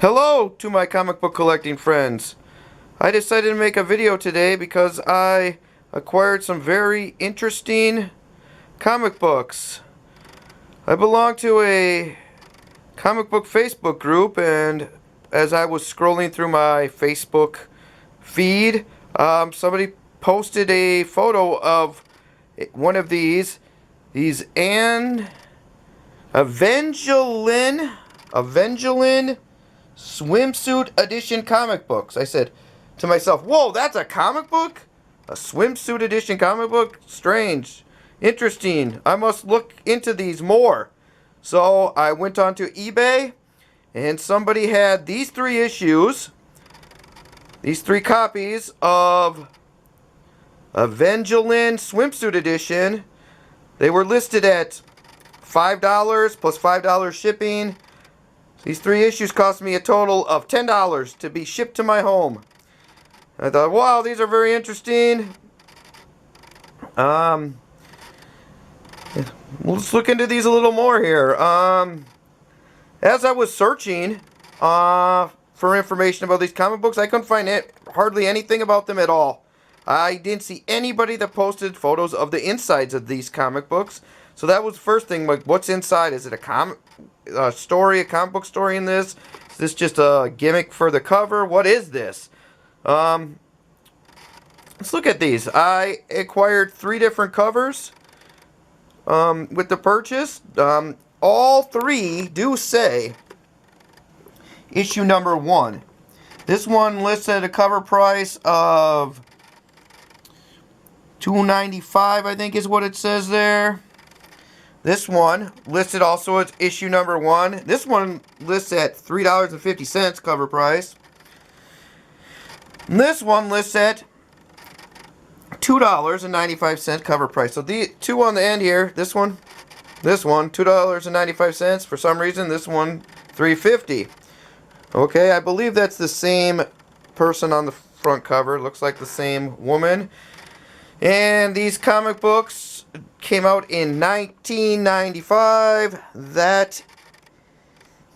Hello to my comic book collecting friends. I decided to make a video today because I acquired some very interesting comic books. I belong to a comic book Facebook group, and as I was scrolling through my Facebook feed, somebody posted a photo of one of these Avengelyne Swimsuit edition comic books. I said to myself, whoa, that's a comic book? A swimsuit edition comic book? Strange. Interesting. I must look into these more. So I went onto eBay, and somebody had these three issues, these three copies of Avengelyne Swimsuit edition. They were listed at $5 plus $5 shipping. These three issues cost me a total of $10 to be shipped to my home. I thought, wow, these are very interesting. Let's look into these a little more here. As I was searching for information about these comic books, I couldn't find hardly anything about them at all. I didn't see anybody that posted photos of the insides of these comic books. So that was the first thing, like, what's inside? Is it a comic book story in this? Is this just a gimmick for the cover? What is this? Let's look at these. I acquired 3 different covers with the purchase. All 3 do say issue number 1. This one lists at a cover price of $2.95, I think is what it says there. This one listed also as issue number 1. This one lists at $3.50 cover price. And this one lists at $2.95 cover price. So the 2 on the end here, this one, $2.95. For some reason, this one, $3.50. Okay, I believe that's the same person on the front cover. Looks like the same woman. And these comic books came out in 1995. That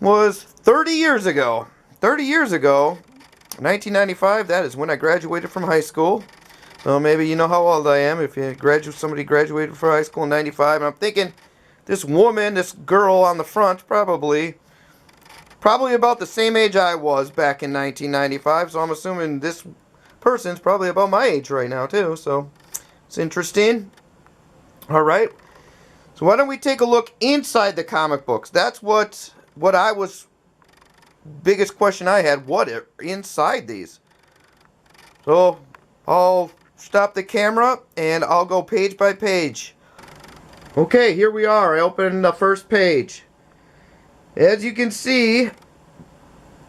was 30 years ago. 30 years ago, 1995, that is when I graduated from high school. So maybe you know how old I am if somebody graduated from high school in 95. And I'm thinking this woman, this girl on the front, probably about the same age I was back in 1995. So I'm assuming this person's probably about my age right now too. So it's interesting. Alright, so why don't we take a look inside the comic books? That's what biggest question I had, what are inside these? So, I'll stop the camera and I'll go page by page. Okay, here we are. I open the first page. As you can see,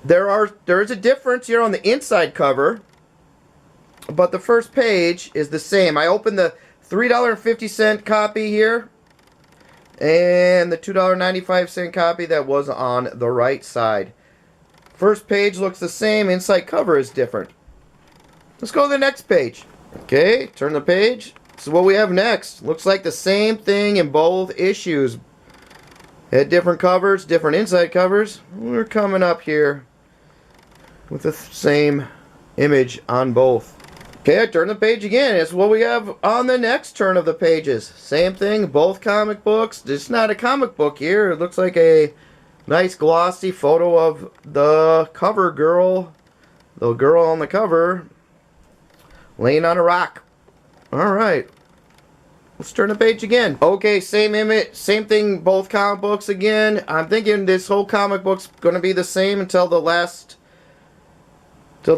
there is a difference here on the inside cover, but the first page is the same. I opened the $3.50 copy here and the $2.95 copy that was on the right side. First page looks the same, inside cover is different. Let's go to the next page. Okay, turn the page. This is what we have next. Looks like the same thing in both issues. Had different covers, different inside covers. We're coming up here with the same image on both. Okay, I turn the page again. It's what we have on the next turn of the pages. Same thing, both comic books. It's not a comic book here. It looks like a nice glossy photo of the cover girl. The girl on the cover laying on a rock. Alright. Let's turn the page again. Okay, same image, same thing, both comic books again. I'm thinking this whole comic book's going to be the same until the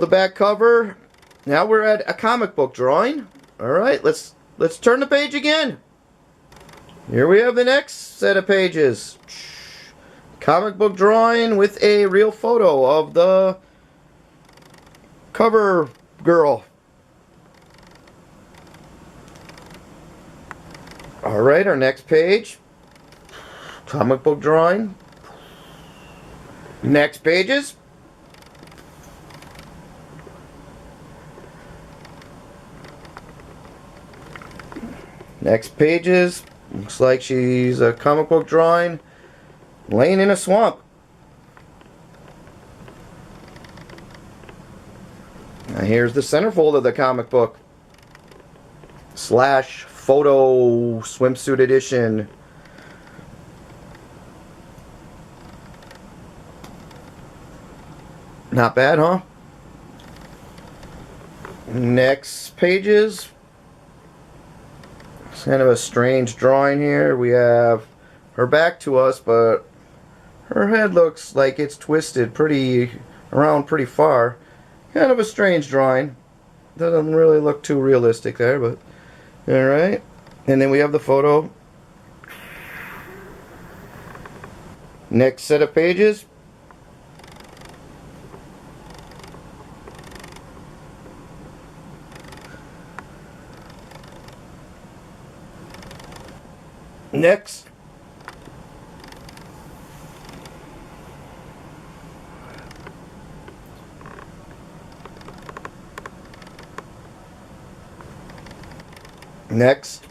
back cover. Now we're at a comic book drawing. Alright, let's turn the page again. Here we have the next set of pages. Comic book drawing with a real photo of the cover girl. Alright, our next page. Comic book drawing. Next pages. Next pages. Looks like she's a comic book drawing laying in a swamp. Here's the centerfold of the comic book. Slash photo swimsuit edition. Not bad, huh? Next pages. It's kind of a strange drawing here. We have her back to us, but her head looks like it's twisted around pretty far. Kind of a strange drawing. Doesn't really look too realistic there, but alright. And then we have the photo. Next set of pages. Next. Next.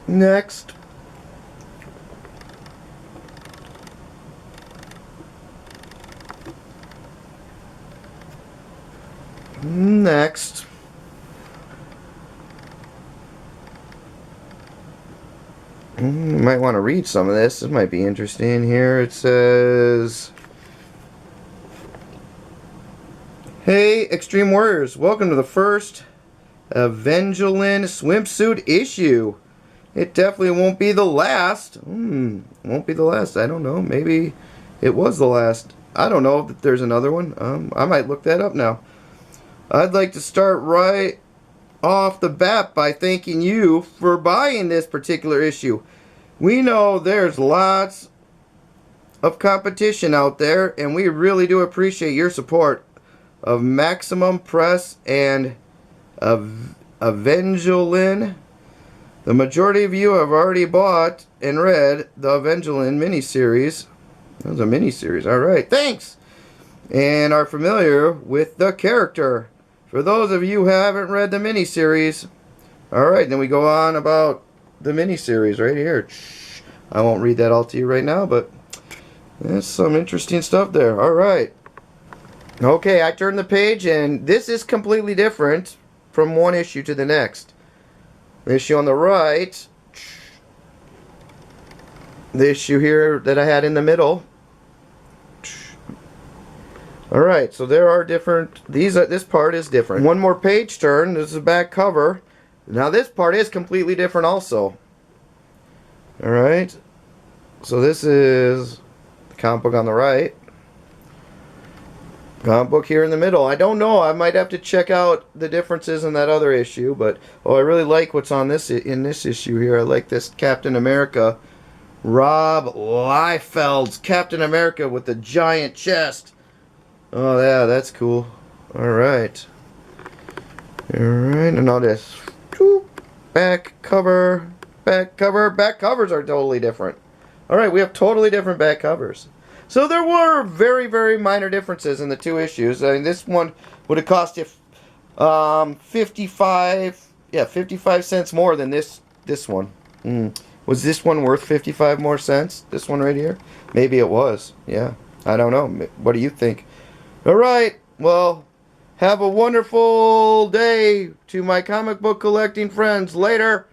Next. Next. You might want to read some of this. This might be interesting here. It says, "Hey, Extreme Warriors, welcome to the first Avengelyne Swimsuit issue. It definitely won't be the last." Won't be the last. I don't know. Maybe it was the last. I don't know if there's another one. I might look that up now. I'd like to start right off the bat by thanking you for buying this particular issue. We know there's lots of competition out there, and we really do appreciate your support of Maximum Press and Avengelyne. The majority of you have already bought and read the Avengelyne miniseries. That was a miniseries. Alright, thanks! And are familiar with the character. For those of you who haven't read the miniseries, alright, then we go on about the miniseries right here. I won't read that all to you right now, but there's some interesting stuff there. Alright. Okay, I turned the page, and this is completely different from one issue to the next. The issue on the right, the issue here that I had in the middle. Alright, so there are different, this part is different. One more page turn, this is the back cover. Now this part is completely different also. Alright, so this is the comic book on the right. Comic book here in the middle. I don't know, I might have to check out the differences in that other issue, but I really like what's on this in this issue here. I like this Captain America, Rob Liefeld's Captain America with the giant chest. Oh yeah, that's cool. Alright. Alright, and now this back cover. Back covers are totally different. Alright, we have totally different back covers. So there were very, very minor differences in the two issues. I mean, this one would have cost you 55 cents more than this one. Was this one worth 55 more cents? This one right here? Maybe it was. Yeah. I don't know. What do you think? Alright, well, have a wonderful day to my comic book collecting friends. Later.